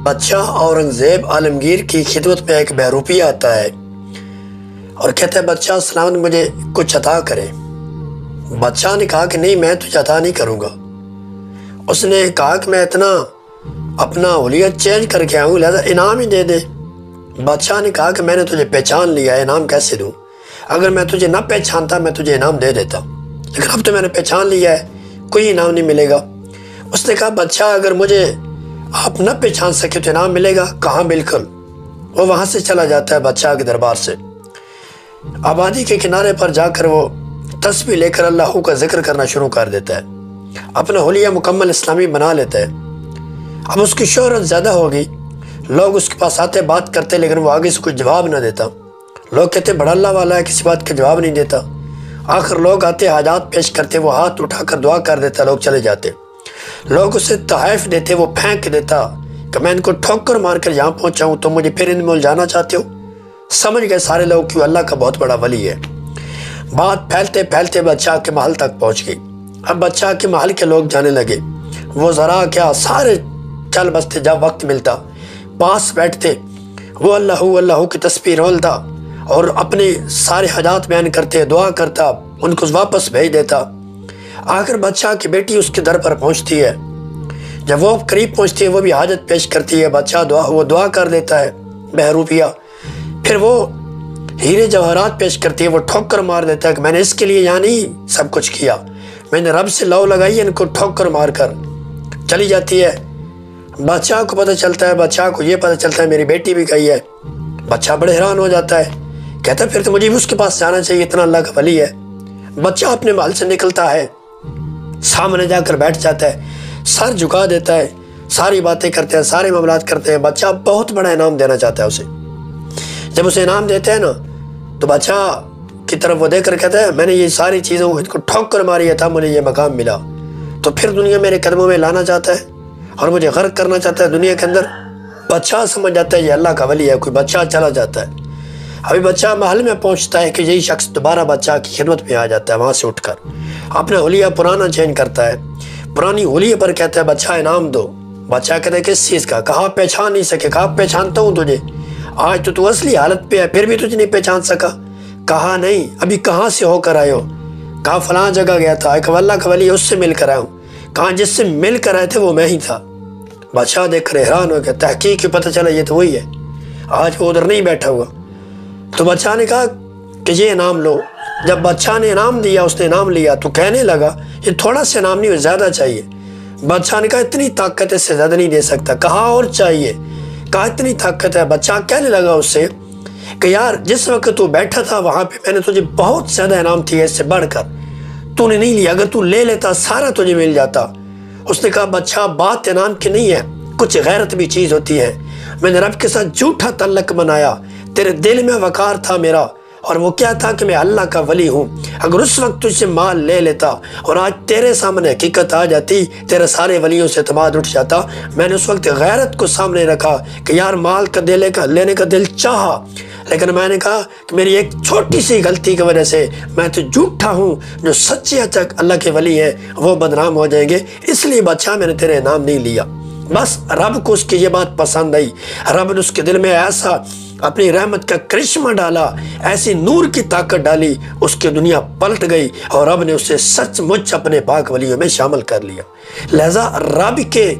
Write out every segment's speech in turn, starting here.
بادشاہ اورنگزیب عالمگیر کی خدمت میں ایک بہروپی آتا ہے اور کہتا ہے بادشاہ سلامت مجھے کچھ عطا کرے۔ بادشاہ نے کہا کہ نہیں، میں تجھے عطا نہیں کروں گا۔ اس نے کہا کہ میں اتنا اپنا حلیہ چینج کر کے آؤں، لہذا انعام ہی دے دے۔ بادشاہ نے کہا کہ میں نے تجھے پہچان لیا ہے، انعام کیسے دوں؟ اگر میں تجھے نہ پہچانتا میں تجھے انعام دے دیتا، لیکن اب تو میں نے پہچان لیا ہے، کوئی انعام نہیں ملے گا۔ اس نے کہا بادشاہ اگر مجھے آپ نہ پہچان سکے تو انعام ملے گا؟ کہاں بالکل۔ وہ وہاں سے چلا جاتا ہے بادشاہ کے دربار سے، آبادی کے کنارے پر جا کر وہ تسبیح لے کر اللہ کا ذکر کرنا شروع کر دیتا ہے، اپنا حلیہ مکمل اسلامی بنا لیتا ہے۔ اب اس کی شہرت زیادہ ہوگی، لوگ اس کے پاس آتے بات کرتے، لیکن وہ آگے سے کچھ جواب نہ دیتا۔ لوگ کہتے بڑا اللہ والا ہے، کسی بات کا جواب نہیں دیتا۔ آخر لوگ آتے حاجات پیش کرتے، وہ ہاتھ اٹھا کر دعا کر دیتا، لوگ چلے جاتے۔ لوگ اسے تحائف دیتے، وہ پھینک دیتا کہ میں ان کو ٹھوکر مار کر یہاں پہنچا ہوں، تم مجھے پھر ان میں الجھانا چاہتے ہو؟ سمجھ گئے سارے لوگ کہ اللہ کا بہت بڑا ولی ہے۔ بات پھیلتے پھیلتے بادشاہ کے محل تک پہنچ گئی۔ اب بادشاہ کے محل کے لوگ جانے لگے، وہ ذرا کیا سارے چل بستے، جب وقت ملتا پاس بیٹھتے، وہ اللہ کی تسبیح رولتا اور اپنے سارے حاجات بیان کرتے، دعا کرتا، ان کو واپس بھیج دیتا۔ آخر بادشاہ کی بیٹی اس کے در پر پہنچتی ہے، جب وہ قریب پہنچتی ہے وہ بھی حاجت پیش کرتی ہے، بادشاہ وہ دعا کر دیتا ہے بہروپیہ، پھر وہ ہیرے جواہرات پیش کرتی ہے، وہ ٹھوکر مار دیتا ہے کہ میں نے اس کے لیے یہاں نہیں سب کچھ کیا، میں نے رب سے لو لگائی، ان کو ٹھوکر مار کر چلی جاتی ہے۔ بادشاہ کو پتہ چلتا ہے، بادشاہ کو یہ پتہ چلتا ہے میری بیٹی بھی گئی ہے۔ بادشاہ بڑے حیران ہو جاتا ہے، کہتا ہے پھر تو مجھے بھی اس کے پاس جانا چاہیے، اتنا اللہ کا ولی ہے۔ بادشاہ اپنے محل سے نکلتا ہے، سامنے جا کر بیٹھ جاتا ہے، سر جھکا دیتا ہے، ساری باتیں کرتے ہیں، سارے معاملات کرتے ہیں۔ بادشاہ بہت بڑا انعام دینا چاہتا ہے اسے۔ جب اسے انعام دیتے ہیں نا تو بادشاہ کی طرف وہ دیکھ کر کہتا ہے میں نے یہ ساری چیزوں کو ٹھوک کر ماری تھا، مجھے یہ مقام ملا، تو پھر دنیا میرے قدموں میں لانا چاہتا ہے اور مجھے غرق کرنا چاہتا ہے دنیا کے اندر۔ بادشاہ سمجھ جاتا ہے یہ اللہ کا ولی ہے، کوئی بادشاہ چلا جاتا ہے۔ ابھی بادشاہ محل میں پہنچتا ہے کہ یہی شخص دوبارہ بادشاہ کی خدمت میں آ جاتا ہے، وہاں سے اٹھ کر اپنا حلیہ پرانا چینج کرتا ہے، پرانی حلیہ پر کہتا ہے بادشاہ انعام دو۔ بادشاہ کہتا ہے کس چیز کا؟ کہا پہچان نہیں سکے، کہا پہچانتا ہوں تجھے، آج تو اصلی حالت پہ ہے، پھر بھی تجھے نہیں پہچان سکا؟ کہا نہیں، ابھی کہاں سے ہو کر آئے ہو؟ کہا فلاں جگہ گیا تھا، ایک اللہ کا ولی اس سے مل کر آیا ہوں۔ کہا جس سے مل کر آئے تھے وہ میں ہی تھا۔ بادشاہ دیکھ کر حیران ہو گیا، تحقیق کی پتہ چلا یہ تو وہی ہے، آج وہ ادھر نہیں بیٹھا ہوا۔ تو بادشاہ نے کہا کہ یہ انعام لو۔ جب بادشاہ نے انعام دیا، اس نے انعام لیا تو کہنے لگا یہ تھوڑا سا انعام نہیں، زیادہ چاہیے۔ بادشاہ نے کہا اتنی طاقت اس سے زیادہ نہیں دے سکتا۔ کہا اور چاہیے؟ کہا اتنی طاقت ہے۔ بادشاہ کہنے لگا اس سے کہ یار جس وقت تو بیٹھا تھا وہاں پہ میں نے تجھے بہت زیادہ انعام تھی اس سے بڑھ کر، تو نے نہیں لیا، اگر تو لے لیتا سارا تجھے مل جاتا۔ اس نے کہا بادشاہ بات انعام کی نہیں ہے، کچھ غیرت بھی چیز ہوتی ہے، میں نے رب کے ساتھ جھوٹا تعلق بنایا، تیرے دل میں وقار تھا میرا، اور وہ کیا تھا کہ میں اللہ کا ولی ہوں۔ اگر اس وقت تجھ سے مال لے لیتا اور آج تیرے سامنے حقیقت آ جاتی، تیرے سارے ولیوں سے اعتماد اٹھ جاتا۔ میں نے اس وقت غیرت کو سامنے رکھا کہ یار مال کا لینے کا دل چاہا، لیکن میں نے کہا کہ میری ایک چھوٹی سی غلطی کی وجہ سے میں تو جھوٹا ہوں، جو سچے اللہ کے ولی ہیں وہ بدنام ہو جائیں گے، اس لیے بادشاہ میں نے تیرے انعام نہیں لیا۔ بس رب کو اس کی یہ بات پسند آئی، رب نے اس کے دل میں ایسا اپنی رحمت کا کرشمہ ڈالا، ایسی نور کی طاقت ڈالی، اس کی دنیا پلٹ گئی اور رب نے اسے سچ مچ اپنے پاک ولیوں میں شامل کر لیا۔ لہذا رب کے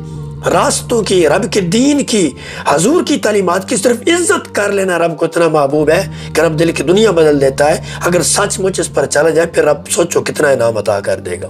راستوں کی، رب کے دین کی، حضور کی تعلیمات کی صرف عزت کر لینا رب کو اتنا محبوب ہے کہ رب دل کی دنیا بدل دیتا ہے۔ اگر سچ مچ اس پر چلا جائے پھر رب سوچو کتنا انعام عطا کر دے گا۔